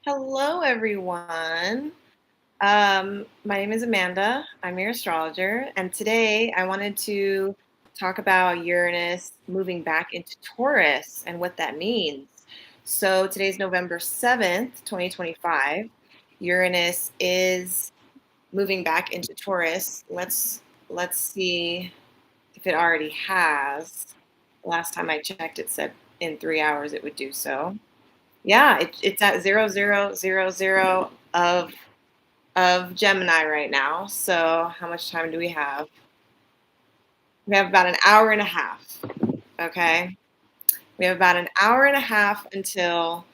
Hello, everyone. My name is Amanda. I'm your astrologer, and today I wanted to talk about Uranus moving back into Taurus and what that means. So today's November 7th, 2025. Uranus is moving back into Taurus. Let's see if it already has. Last time I checked, it said in 3 hours it would do so. Yeah, it's at 0000 of Gemini right now. So how much time do we have? We have about an hour and a half. Okay. We have about an hour and a half until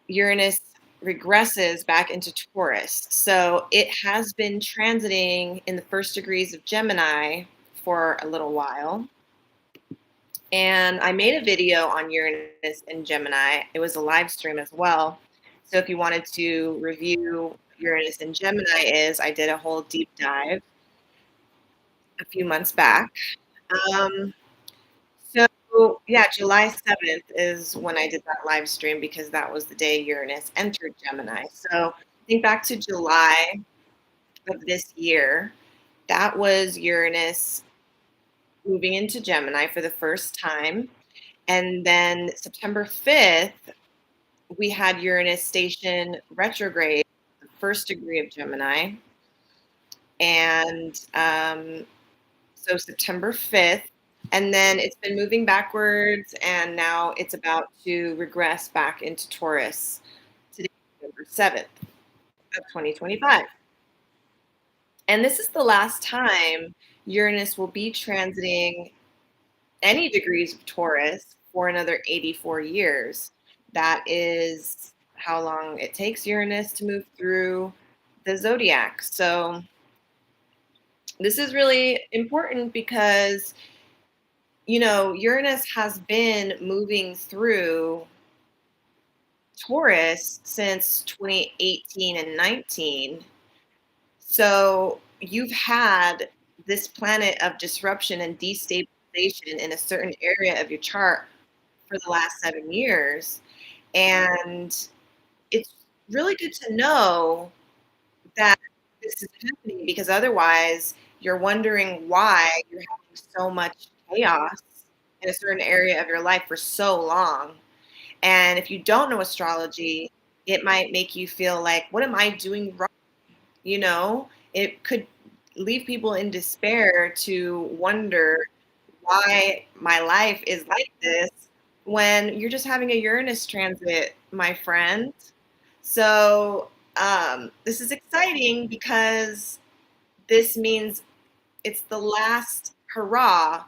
Uranus regresses back into Taurus. So it has been transiting in the first degrees of Gemini for a little while. And I made a video on Uranus and Gemini. It was a live stream as well. So if you wanted to review Uranus and Gemini I did a whole deep dive a few months back. Um, so yeah, July 7th is when I did that live stream because that was the day Uranus entered Gemini. So think back to July of this year. That was Uranus moving into Gemini for the first time. And then September 5th, we had Uranus station retrograde, the first degree of Gemini. And so September 5th. And then it's been moving backwards, and now it's about to regress back into Taurus today, November 7th of 2025. And this is the last time Uranus will be transiting any degrees of Taurus for another 84 years. That is how long it takes Uranus to move through the zodiac. So this is really important because, Uranus has been moving through Taurus since 2018 and 19. So you've had this planet of disruption and destabilization in a certain area of your chart for the last 7 years. And it's really good to know that this is happening because otherwise you're wondering why you're having so much chaos in a certain area of your life for so long. And if you don't know astrology, it might make you feel like, what am I doing wrong? It could leave people in despair to wonder why my life is like this when you're just having a Uranus transit, my friend. So this is exciting because this means it's the last hurrah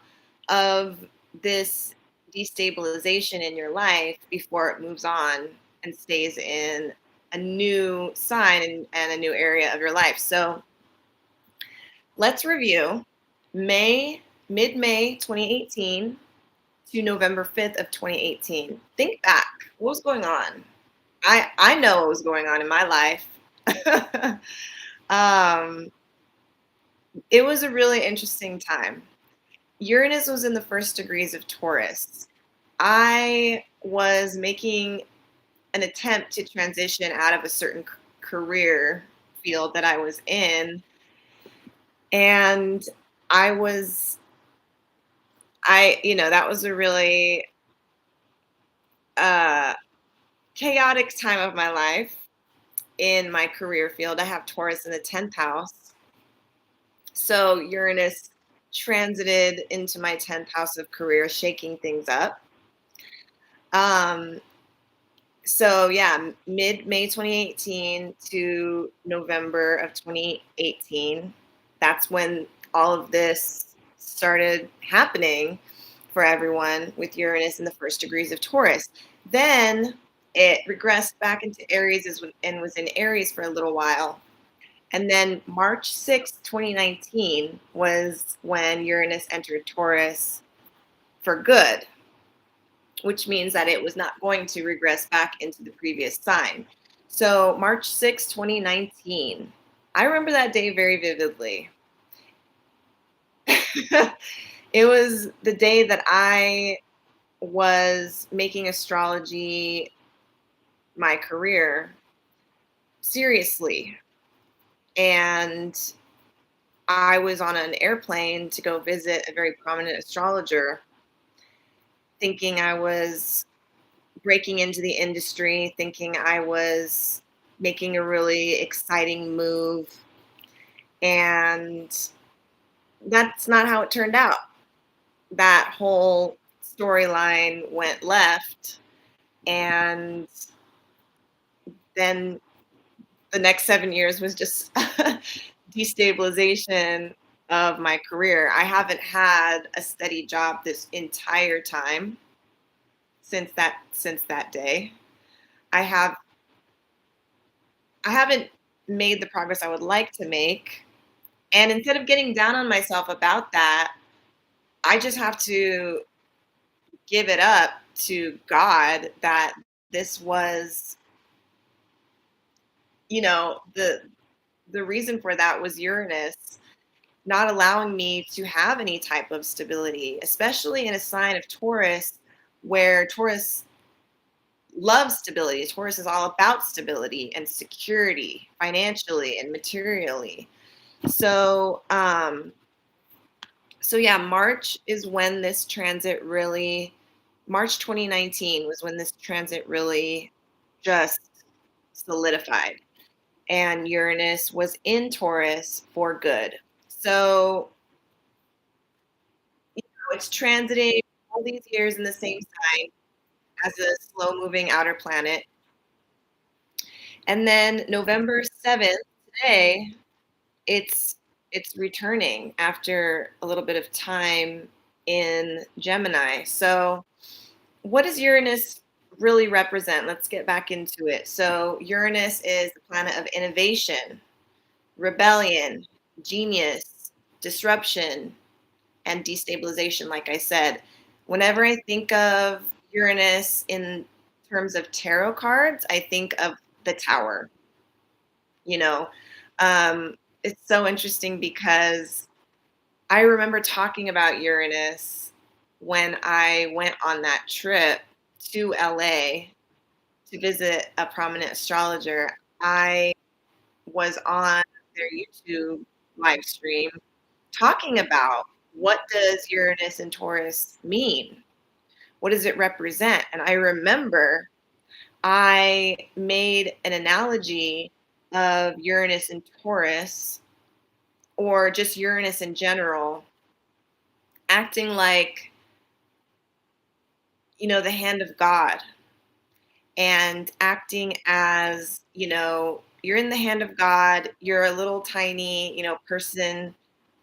of this destabilization in your life before it moves on and stays in a new sign and a new area of your life. So let's review mid-May 2018 to November 5th of 2018. Think back. What was going on? I know what was going on in my life. um, it was a really interesting time. Uranus was in the first degrees of Taurus. I was making an attempt to transition out of a certain career field that I was in. And I was, that was a really uh, chaotic time of my life in my career field. I have Taurus in the 10th house. So Uranus transited into my 10th house of career, shaking things up. So yeah, mid-May 2018 to November of 2018, that's when all of this started happening for everyone with Uranus in the first degrees of Taurus. Then it regressed back into Aries and was in Aries for a little while. And then March 6th, 2019 was when Uranus entered Taurus for good, which means that it was not going to regress back into the previous sign. So March 6th, 2019, I remember that day very vividly. It was the day that I was making astrology my career seriously. And I was on an airplane to go visit a very prominent astrologer, thinking I was breaking into the industry, thinking I was making a really exciting move. And that's not how it turned out. That whole storyline went left. And then the next 7 years was just destabilization of my career. I haven't had a steady job this entire time since that day. I have I haven't made the progress I would like to make. And instead of getting down on myself about that, I just have to give it up to God that this was, the reason for that was Uranus not allowing me to have any type of stability, especially in a sign of Taurus, where Taurus loves stability. Taurus is all about stability and security financially and materially. So, yeah, March 2019 was when this transit really just solidified. And Uranus was in Taurus for good. So, it's transiting all these years in the same sign as a slow moving outer planet. And then November 7th, today, it's it's returning after a little bit of time in Gemini. So, what does Uranus really represent? Let's get back into it. So, Uranus is the planet of innovation, rebellion, genius, disruption, and destabilization, like I said. Whenever I think of Uranus in terms of tarot cards, I think of the Tower, you know. Um, it's so interesting because I remember talking about Uranus when I went on that trip to LA to visit a prominent astrologer. I was on their YouTube live stream talking about what does Uranus and Taurus mean? What does it represent? And I remember I made an analogy of Uranus and Taurus, or just Uranus in general, acting like, the hand of God, and acting as, you're in the hand of God, you're a little tiny, person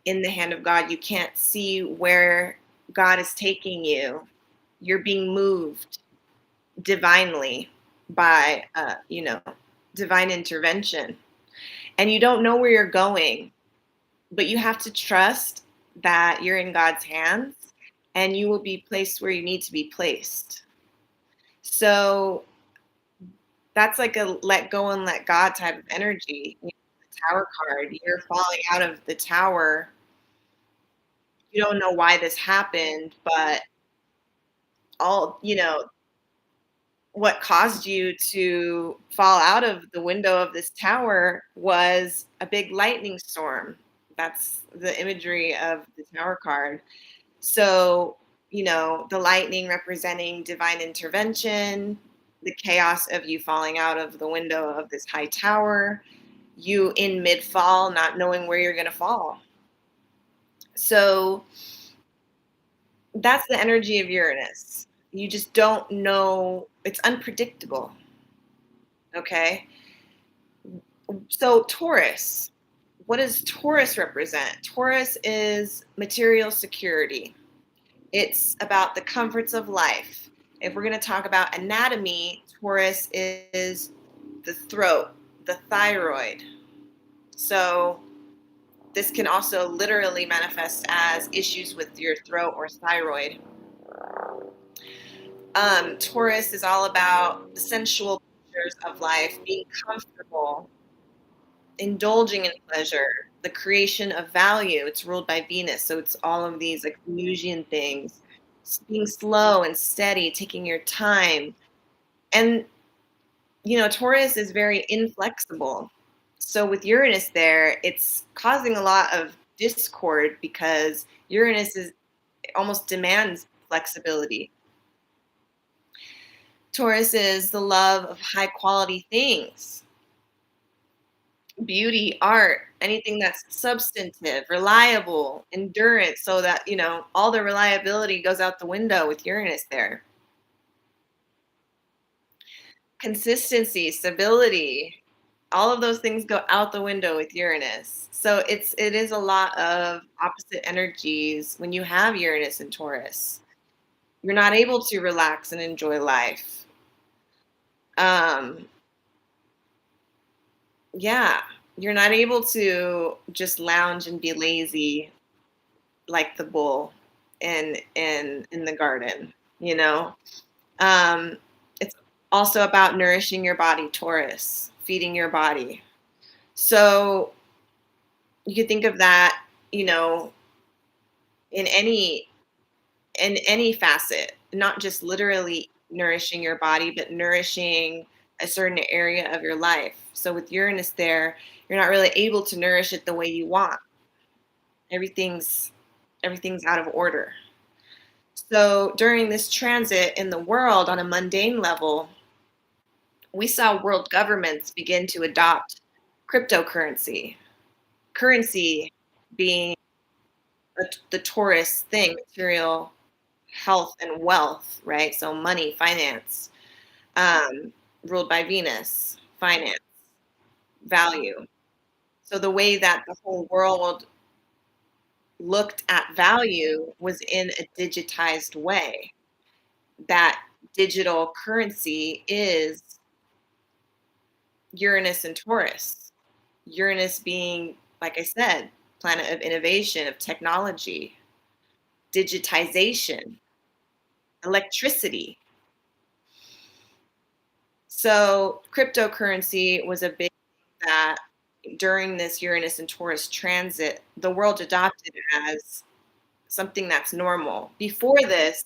in the hand of God. You can't see where God is taking you. You're being moved divinely by, divine intervention. And you don't know where you're going, but you have to trust that you're in God's hands and you will be placed where you need to be placed. So that's like a let go and let God type of energy. The Tower card, you're falling out of the tower. You don't know why this happened, but all, what caused you to fall out of the window of this tower was a big lightning storm. That's the imagery of the Tower card. So, the lightning representing divine intervention, the chaos of you falling out of the window of this high tower, you in mid fall, not knowing where you're going to fall. So, that's the energy of Uranus. You just don't know, it's unpredictable. Okay. So, Taurus, what does Taurus represent? Taurus is material security. It's about the comforts of life. If we're going to talk about anatomy, Taurus is the throat, the thyroid. So this can also literally manifest as issues with your throat or thyroid. Taurus is all about the sensual pleasures of life, being comfortable, indulging in pleasure, the creation of value. It's ruled by Venus, so it's all of these like Venusian things. Being slow and steady, taking your time. And Taurus is very inflexible. So with Uranus there, it's causing a lot of discord because Uranus is almost demands flexibility. Taurus is the love of high quality things, beauty, art, anything that's substantive, reliable, endurance, so that, all the reliability goes out the window with Uranus there. Consistency, stability, all of those things go out the window with Uranus. So it is a lot of opposite energies when you have Uranus and Taurus. You're not able to relax and enjoy life. Um, yeah, you're not able to just lounge and be lazy like the bull in the garden, you know? Um, it's also about nourishing your body, Taurus, feeding your body. So you could think of that, you know, in any facet, not just literally nourishing your body, but nourishing a certain area of your life. So with Uranus there, you're not really able to nourish it the way you want. Everything's everything's out of order. So during this transit in the world on a mundane level, we saw world governments begin to adopt cryptocurrency. Currency being the Taurus thing, material health and wealth, right? So money, finance, ruled by Venus, finance, value. So the way that the whole world looked at value was in a digitized way. That digital currency is Uranus and Taurus. Uranus being, like I said, planet of innovation, of technology, digitization, electricity. So cryptocurrency was a big that during this Uranus and Taurus transit, the world adopted as something that's normal. Before this,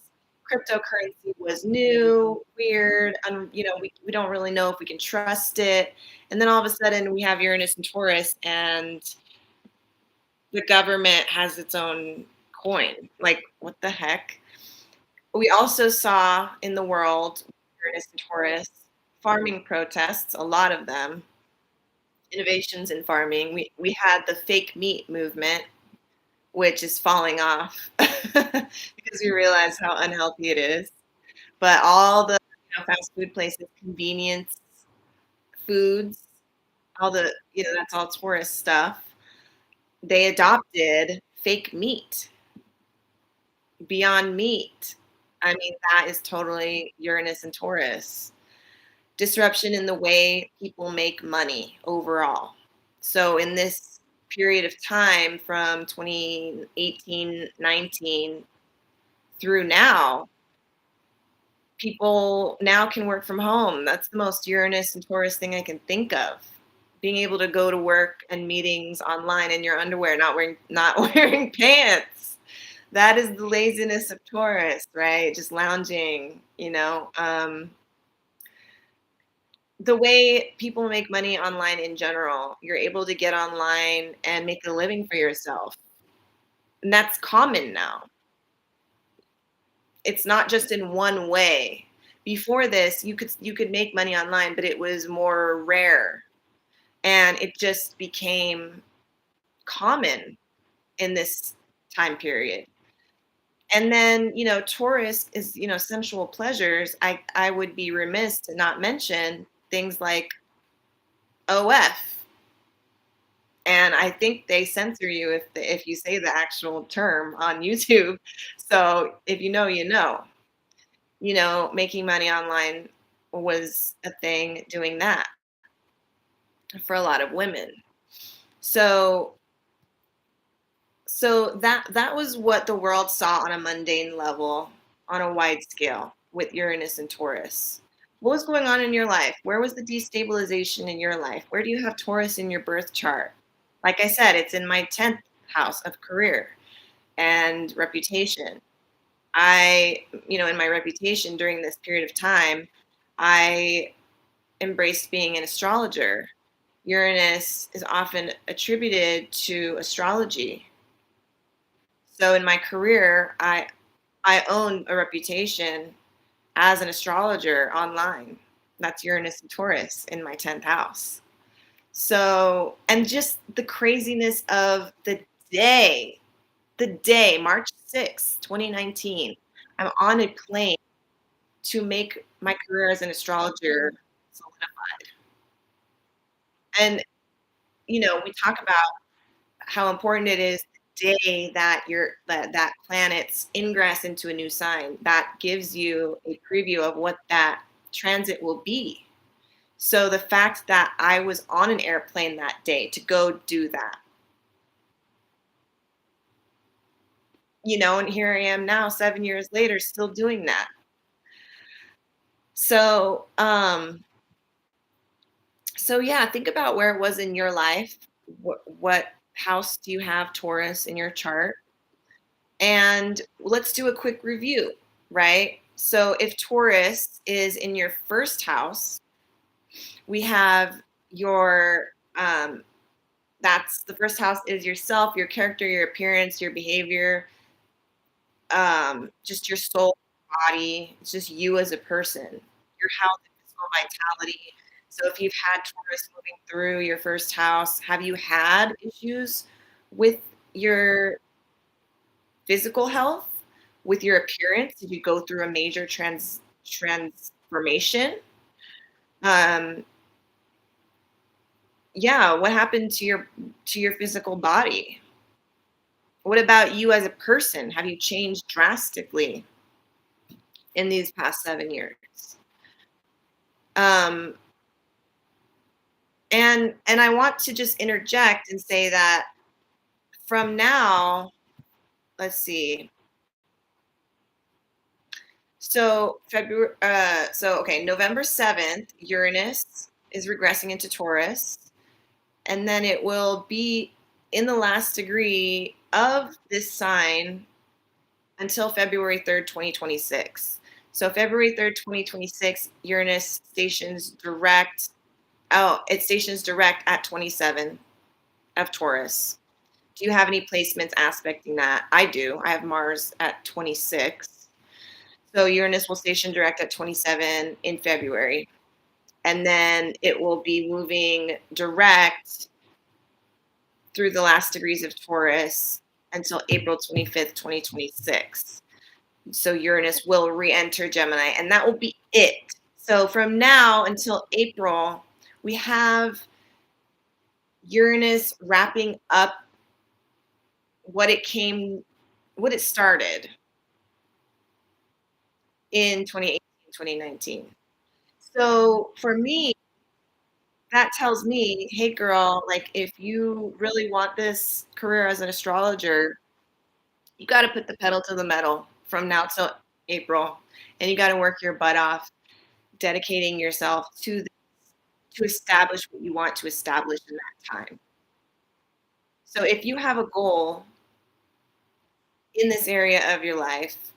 cryptocurrency was new, weird, we don't really know if we can trust it. And then all of a sudden we have Uranus and Taurus and the government has its own coin. Like, what the heck? We also saw in the world, Uranus and Taurus, farming protests, a lot of them, innovations in farming. We had the fake meat movement, which is falling off because we realize how unhealthy it is. But all the fast food places, convenience foods, all that's all tourist stuff. They adopted fake meat, Beyond Meat. I mean, that is totally Uranus and Taurus. Disruption in the way people make money overall. So in this period of time from 2018, 19 through now, people now can work from home. That's the most Uranus and Taurus thing I can think of. Being able to go to work and meetings online in your underwear, not wearing pants. That is the laziness of Taurus, right? Just lounging. The way people make money online in general, you're able to get online and make a living for yourself. And that's common now. It's not just in one way. Before this, you could make money online, but it was more rare. And it just became common in this time period. And then, Taurus is, sensual pleasures. I would be remiss to not mention things like OF. And I think they censor you if you say the actual term on YouTube. So if you know, you know. Making money online was a thing doing that for a lot of women. So that was what the world saw on a mundane level, on a wide scale with Uranus and Taurus. What was going on in your life? Where was the destabilization in your life? Where do you have Taurus in your birth chart? Like I said, it's in my 10th house of career and reputation. In my reputation during this period of time, I embraced being an astrologer. Uranus is often attributed to astrology. So in my career, I own a reputation as an astrologer online. That's Uranus and Taurus in my 10th house. So, and just the craziness of the day, March 6th, 2019, I'm on a plane to make my career as an astrologer solidify. And, we talk about how important it is the day that that planet's ingress into a new sign. That gives you a preview of what that transit will be. So the fact that I was on an airplane that day to go do that, and here I am now 7 years later still doing that. So, yeah, think about where it was in your life. What house do you have Taurus in your chart? And let's do a quick review, right? So if Taurus is in your first house, we have your that's the first house is yourself, your character, your appearance, your behavior, just your soul, body. It's just you as a person, your health and physical vitality. So if you've had Taurus moving through your first house, have you had issues with your physical health, with your appearance? Did you go through a major transformation? Um, yeah, what happened to your physical body? What about you as a person? Have you changed drastically in these past 7 years? Um, and I want to just interject and say that from now, let's see. November 7th, Uranus is regressing into Taurus, and then it will be in the last degree of this sign until February 3rd, 2026. So February 3rd, 2026, Uranus stations direct. Oh, it stations direct at 27 of Taurus. Do you have any placements aspecting that? I do. I have Mars at 26. So Uranus will station direct at 27 in February. And then it will be moving direct through the last degrees of Taurus until April 25th, 2026. So Uranus will re-enter Gemini, and that will be it. So from now until April, we have Uranus wrapping up what it started in 2018, 2019. So for me, that tells me, hey girl, like if you really want this career as an astrologer, you got to put the pedal to the metal from now till April, and you got to work your butt off, dedicating yourself to establish what you want to establish in that time. So if you have a goal in this area of your life,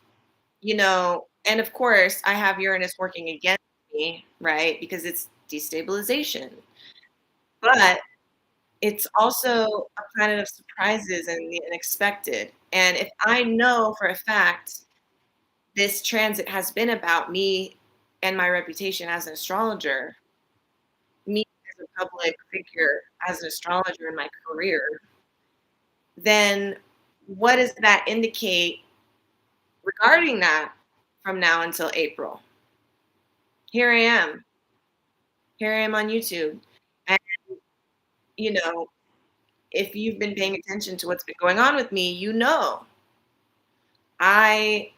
and of course, I have Uranus working against me, right? Because it's destabilization. But it's also a planet of surprises and the unexpected. And if I know for a fact this transit has been about me and my reputation as an astrologer, me as a public figure, as an astrologer in my career, then what does that indicate regarding that from now until April? Here I am. Here I am on YouTube. And, you know, if you've been paying attention to what's been going on with me, I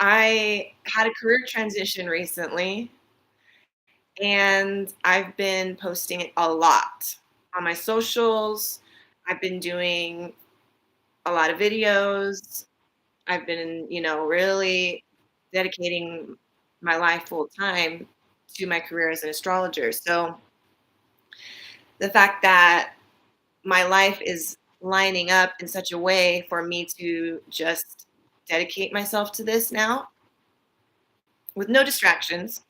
I had a career transition recently, and I've been posting it a lot on my socials. I've been doing a lot of videos. I've been, really dedicating my life full time to my career as an astrologer. So the fact that my life is lining up in such a way for me to just dedicate myself to this now with no distractions,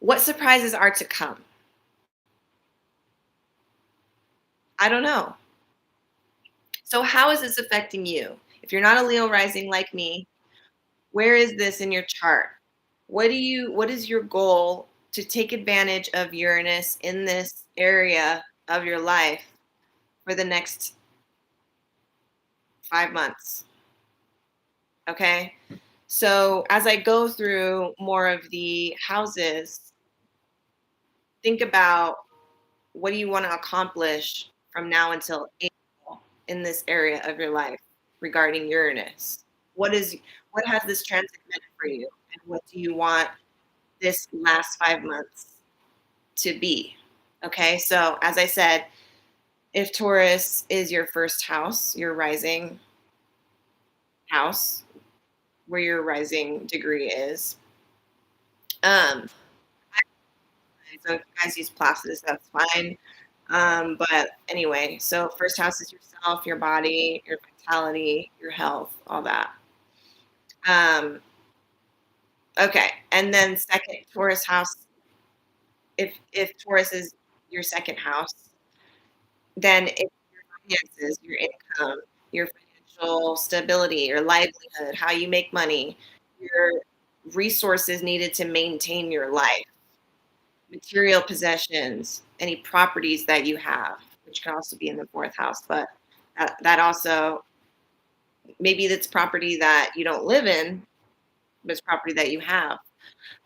What surprises are to come? I don't know. So how is this affecting you? If you're not a Leo rising like me, where is this in your chart? What is your goal to take advantage of Uranus in this area of your life for the next 5 months? Okay? So as I go through more of the houses, think about what do you want to accomplish from now until April in this area of your life regarding Uranus? What has this transit meant for you? And what do you want this last 5 months to be? Okay, so as I said, if Taurus is your first house, your rising house, where your rising degree is. So if you guys use classes, that's fine. But anyway, so first house is yourself, your body, your vitality, your health, all that. Um, okay, and then second Taurus house. If Taurus is your second house, then it's your finances, your income, your financial stability, your livelihood, how you make money, your resources needed to maintain your life, material possessions, any properties that you have, which can also be in the fourth house, but that also maybe that's property that you don't live in, but it's property that you have.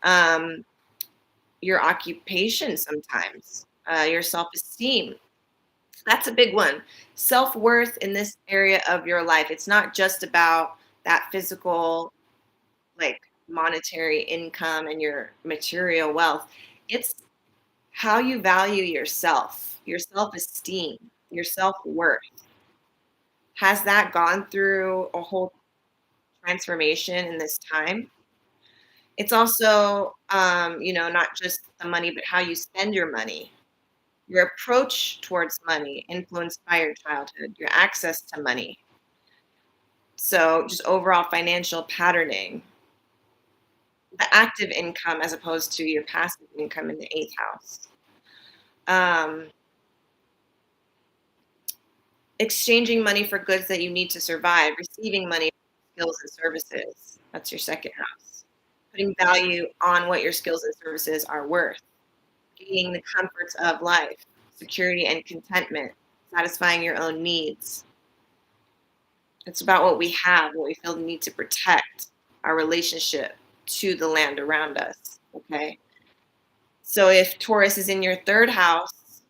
Um, your occupation sometimes, your self esteem. That's a big one. Self worth in this area of your life. It's not just about that physical, like monetary income and your material wealth. It's how you value yourself, your self esteem, your self worth. Has that gone through a whole transformation in this time? It's also, not just the money, but how you spend your money, your approach towards money, influenced by your childhood, your access to money. So, just overall financial patterning, the active income as opposed to your passive income in the eighth house. Um, exchanging money for goods that you need to survive, receiving money for skills and services. That's your second house. Putting value on what your skills and services are worth, gaining the comforts of life, security and contentment, satisfying your own needs. It's about what we have, what we feel the need to protect, our relationship to the land around us. Okay. So if Taurus is in your third house,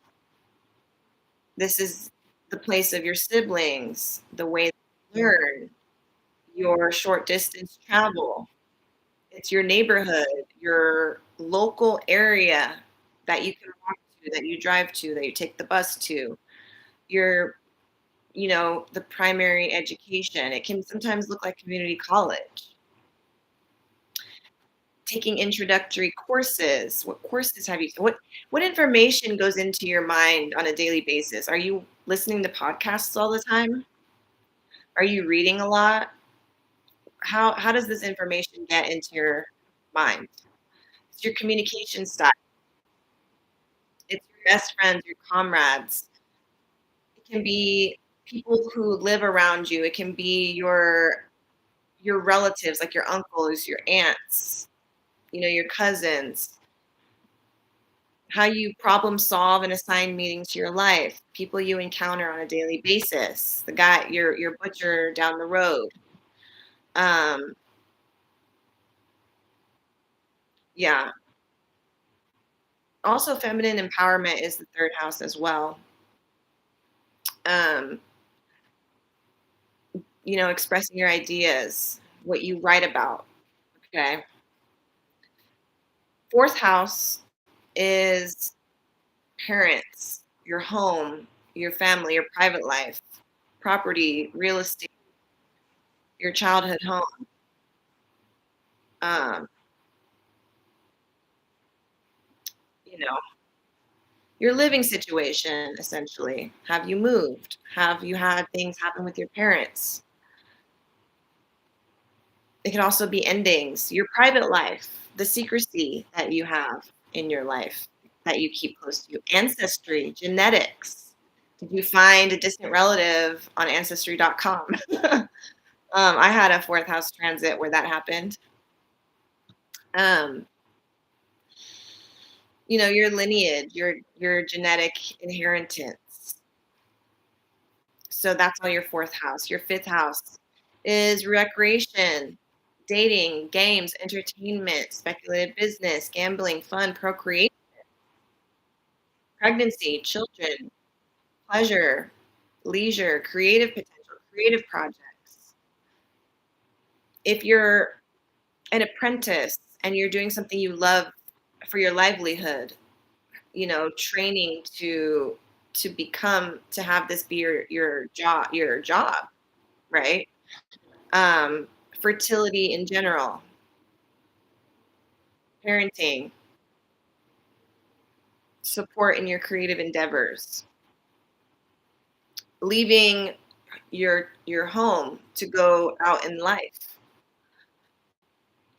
this is the place of your siblings, the way they learn, your short distance travel. It's your neighborhood, your local area that you can walk to, that you drive to, that you take the bus to. Your, the primary education. It can sometimes look like community college. Taking introductory courses. What courses have you what information goes into your mind on a daily basis? Are you listening to podcasts all the time? Are you reading a lot? How does this information get into your mind? It's your communication style. It's your best friends, your comrades. It can be people who live around you. It can be your relatives, like your uncles, your aunts, your cousins. How you problem solve and assign meaning to your life, people you encounter on a daily basis, the guy, your butcher down the road. Um, yeah. Also, feminine empowerment is the third house as well. Um, expressing your ideas, what you write about. Okay. Fourth house is parents, your home, your family, your private life, property, real estate, your childhood home. Um, you know, your living situation, essentially. Have you moved? Have you had things happen with your parents? It can also be endings, your private life, the secrecy that you have. in your life that you keep close to you? Ancestry, genetics. Did you find a distant relative on ancestry.com? I had a fourth house transit where that happened. Um, your lineage, your genetic inheritance. So that's all your fourth house. Your fifth house is recreation, dating, games, entertainment, speculative business, gambling, fun, procreation, pregnancy, children, pleasure, leisure, creative potential, creative projects. If you're an apprentice and you're doing something you love for your livelihood, training to have this be your job, right? Um, Fertility in general, parenting, support in your creative endeavors, leaving your home to go out in life,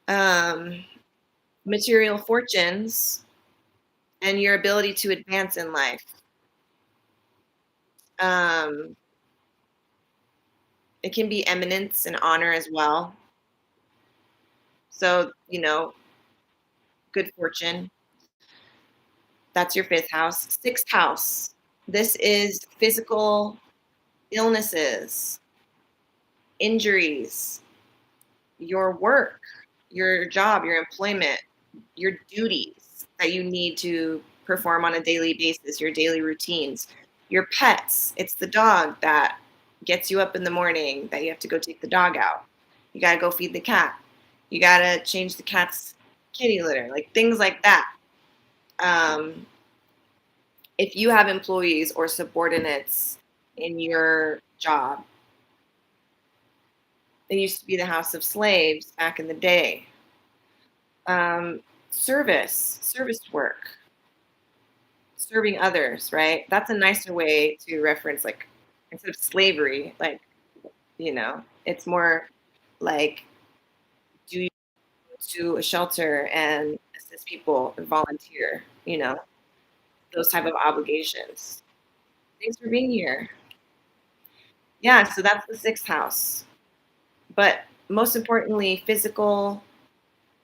um, material fortunes, and your ability to advance in life. Um, it can be eminence and honor as well. So, good fortune. That's your fifth house. Sixth house. This is physical illnesses, injuries, your work, your job, your employment, your duties that you need to perform on a daily basis, your daily routines, your pets. It's the dog that gets you up in the morning that you have to go take the dog out. You got to go feed the cat. You got to change the cat's kitty litter, like things like that. Um, if you have employees or subordinates in your job, it used to be the house of slaves back in the day. Um, service work, serving others, right? That's a nicer way to reference, like, instead of slavery, like, it's more like, do you go to a shelter and assist people and volunteer, those type of obligations. Thanks for being here. Yeah, so that's the sixth house. But most importantly, physical,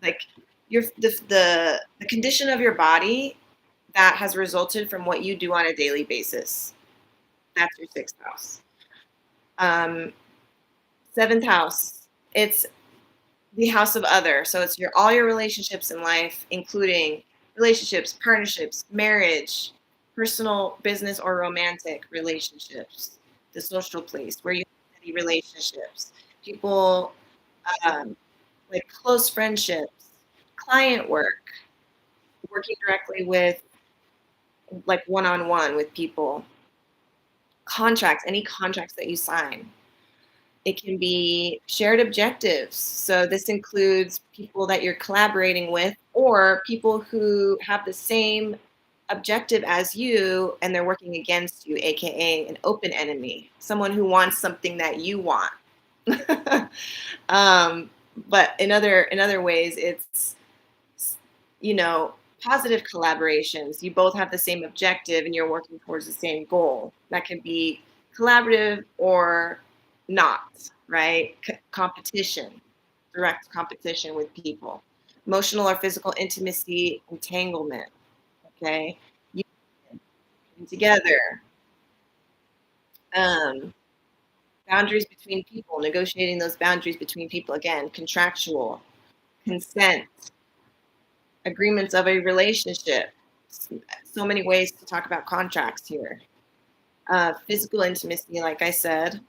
like the condition of your body that has resulted from what you do on a daily basis. That's your sixth house. Um, Seventh house, it's the house of other. So it's all your relationships in life, including relationships, partnerships, marriage, personal, business, or romantic relationships. The social place where you have steady relationships, people, um, like close friendships, client work, working directly with, like, one-on-one with people, contracts, any contracts that you sign. It can be shared objectives. So this includes people that you're collaborating with or people who have the same objective as you and they're working against you, aka an open enemy, someone who wants something that you want. um, but in other ways, it's you know positive collaborations. You both have the same objective and you're working towards the same goal. That can be collaborative or not, right? Competition, direct competition with people, emotional or physical intimacy, entanglement. Okay, you together. um, Boundaries between people, negotiating those boundaries between people, again, contractual, consent, agreements of a relationship. So many ways to talk about contracts here. Physical intimacy, like I said.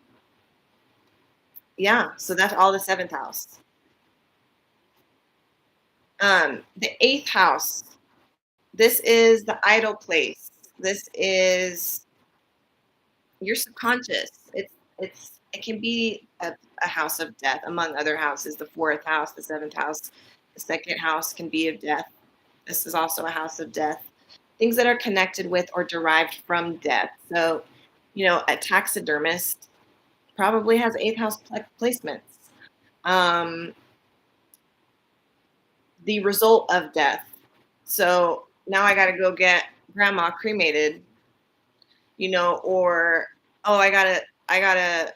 Yeah, so that's all the seventh house. The eighth house, this is the idle place. This is your subconscious. It can be a house of death, among other houses. The fourth house, the seventh house, the second house can be of death. This is also a house of death. Things that are connected with or derived from death. So, a taxidermist probably has eighth house placements. Um, the result of death. So now I got to go get grandma cremated, or oh, I got to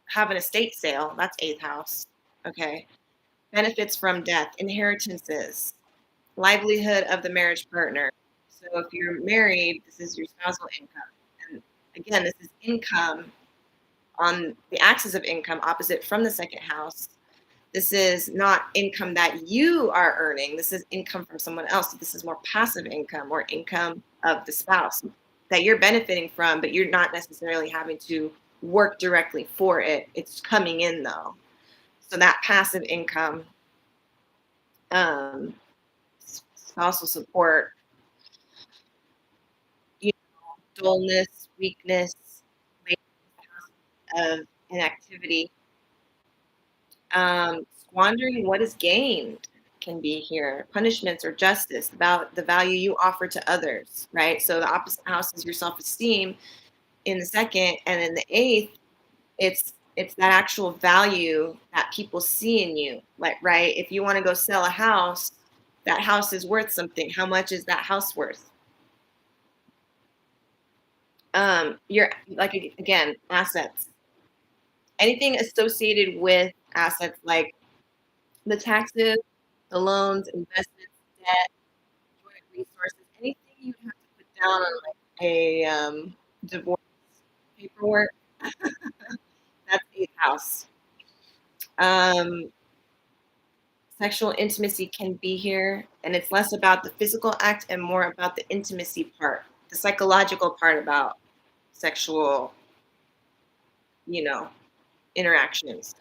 have an estate sale. That's eighth house. Okay. Benefits from death, inheritances, livelihood of the marriage partner. So if you're married, this is your spousal income. And again, this is income on the axis of income opposite from the second house. This is not income that you are earning. This is income from someone else. So this is more passive income or income of the spouse that you're benefiting from, but you're not necessarily having to work directly for it. It's coming in though. So that passive income, um, spousal support, you dullness, weakness, of inactivity, squandering what is gained can be here. Punishments or justice about the value you offer to others, right? So the opposite house is your self-esteem in the second, and in the eighth, it's that actual value that people see in you. Like, right? If you want to go sell a house, that house is worth something. How much is that house worth? You're like again, assets. Anything associated with assets like the taxes, the loans, investments, debt, joint resources, anything you have to put down on like a divorce paperwork, that's eighth house. Um, Sexual intimacy can be here, and it's less about the physical act and more about the intimacy part, the psychological part about sexual, you know, interactions.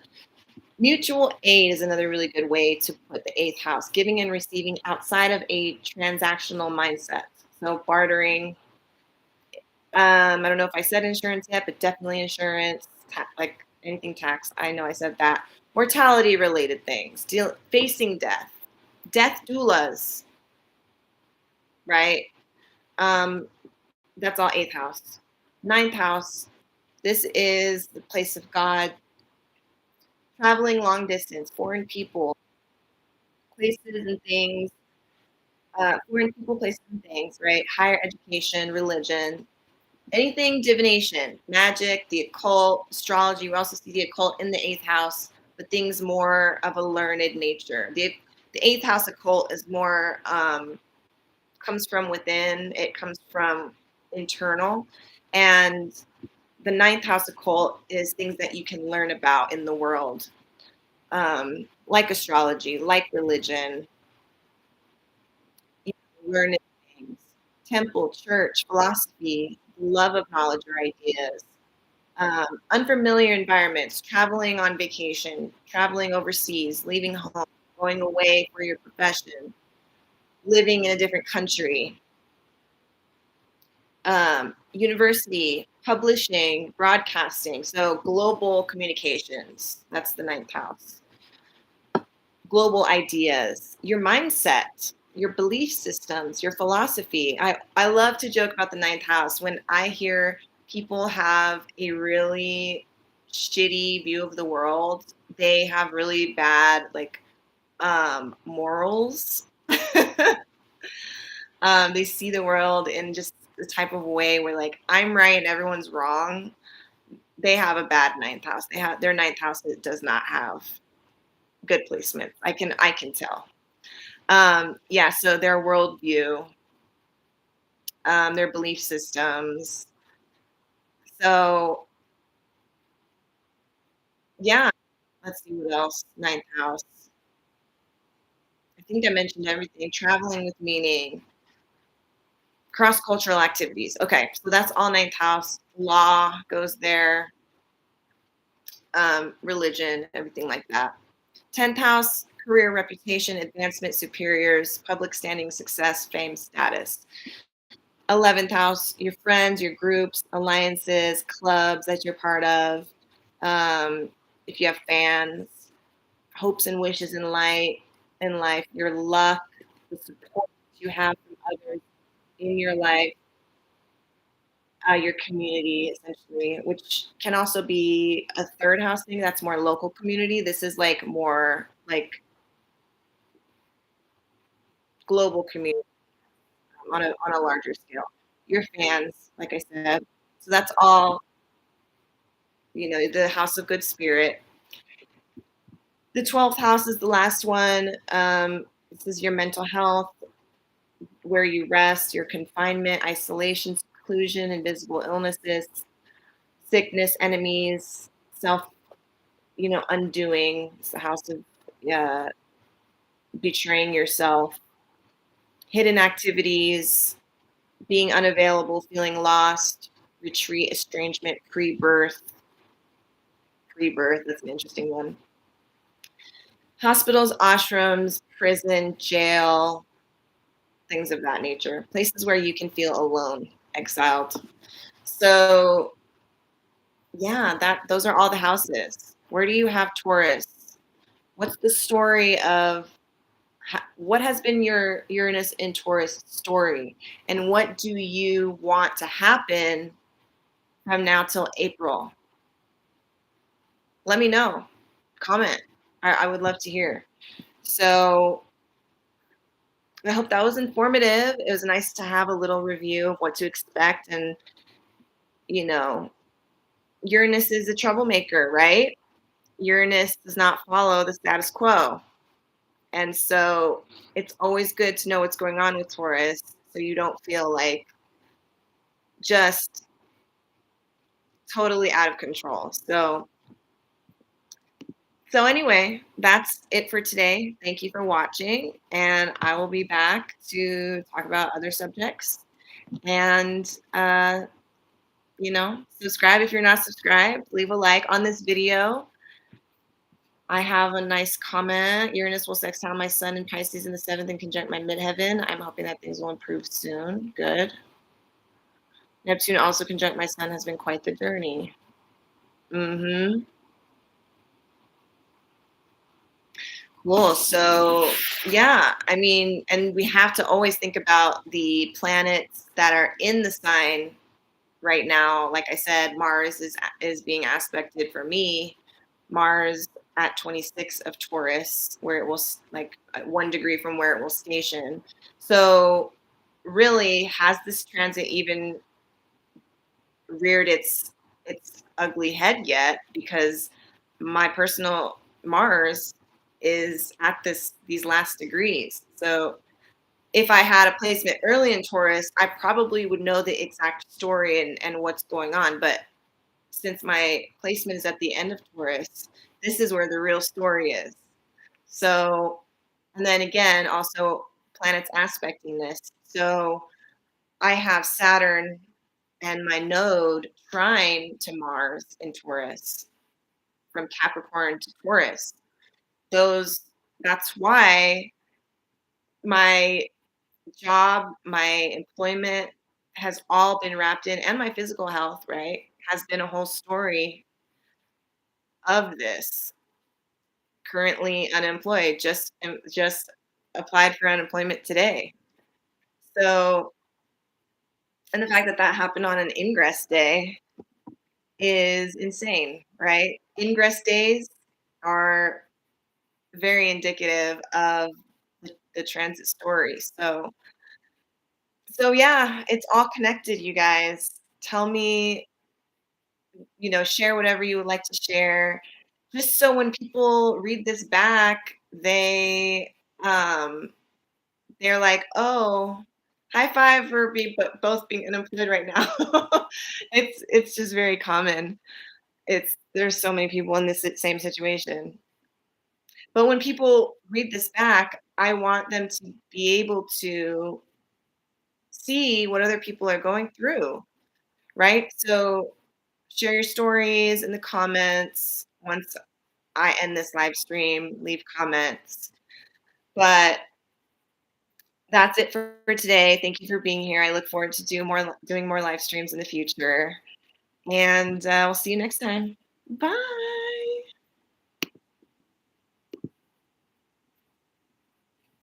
Mutual aid is another really good way to put the eighth house, giving and receiving outside of a transactional mindset. So bartering. I don't know if I said insurance yet, but definitely insurance, like anything tax. I know I said that. Mortality related things, facing death, death doulas, right? Um, that's all eighth house. Ninth house, this is the place of God, traveling long distance, foreign people, places and things, foreign people, places and things, right? Higher education, religion, anything divination, magic, the occult, astrology. We also see the occult in the eighth house, but things more of a learned nature. The eighth house occult is more comes from within. It comes from internal, and the ninth house occult is things that you can learn about in the world, like astrology, like religion, learn things, temple, church, philosophy, love of knowledge or ideas, unfamiliar environments, traveling on vacation, traveling overseas, leaving home, going away for your profession, living in a different country, university, publishing, broadcasting, so global communications. That's the ninth house. Global ideas, your mindset, your belief systems, your philosophy. I love to joke about the ninth house. When I hear people have a really shitty view of the world, they have really bad like morals. They see the world in just the type of way where like I'm right and everyone's wrong. They have a bad ninth house. They have their ninth house that does not have good placement. I can tell. Yeah, so their worldview, their belief systems. So yeah, let's see what else. Ninth house. I think I mentioned everything. Traveling with meaning, cross cultural activities. Okay, so that's all ninth house. Law goes there, religion, everything like that. 10th house, career, reputation, advancement, superiors, public standing, success, fame, status. 11th house, your friends, your groups, alliances, clubs that you're part of. If you have fans, hopes and wishes in life, your luck, the support you have from others in your life, your community, essentially, which can also be a third house thing. That's more local community. This is like more like global community. on a larger scale. Your fans, like I said. So that's all, the house of good spirit. The 12th house is the last one. This is your mental health, where you rest, your confinement, isolation, seclusion, invisible illnesses, sickness, enemies, self, undoing. It's the house of uh, betraying yourself, hidden activities, being unavailable, feeling lost, retreat, estrangement, pre-birth. Pre-birth, that's an interesting one. Hospitals, ashrams, prison, jail, things of that nature. Places where you can feel alone, exiled. So yeah, those are all the houses. Where do you have Taurus? What's the story of what has been your Uranus in Taurus story? And what do you want to happen from now till April? Let me know. Comment. I would love to hear. So I hope that was informative. It was nice to have a little review of what to expect. And, you know, Uranus is a troublemaker, right? Uranus does not follow the status quo. And so it's always good to know what's going on with Taurus so you don't feel like just totally out of control. So anyway, that's it for today. Thank you for watching, and I will be back to talk about other subjects. And subscribe if you're not subscribed. Leave a like on this video. I have a nice comment. Uranus will sextile my sun in Pisces in the 7th and conjunct my midheaven. I'm hoping that things will improve soon. Good. Neptune also conjunct my sun has been quite the journey. Mm-hmm. Cool. So, yeah, I mean, and we have to always think about the planets that are in the sign right now. Like I said, Mars is being aspected for me. Mars at 26 of Taurus, where it will like 1 degree from where it will station. So, really, has this transit even reared its ugly head yet? Because my personal Mars is at these last degrees. So if I had a placement early in Taurus, I probably would know the exact story and what's going on. But since my placement is at the end of Taurus, this is where the real story is. So, and then again, also planets aspecting this. So I have Saturn and my node trine to Mars in Taurus from Capricorn to Taurus. That's why my job, my employment has all been wrapped in, and my physical health, right, has been a whole story of this. Currently unemployed, just applied for unemployment today. So, and the fact that that happened on an ingress day is insane, right? Ingress days are very indicative of the transit story. So yeah, it's all connected, you guys. Tell me, share whatever you would like to share. Just so when people read this back, um they're like, "Oh, high five for both being unemployed right now." It's just very common. There's so many people in this same situation. But when people read this back, I want them to be able to see what other people are going through, right? So share your stories in the comments. Once I end this live stream, leave comments. But that's it for today. Thank you for being here. I look forward to doing more live streams in the future. And we'll see you next time. Bye.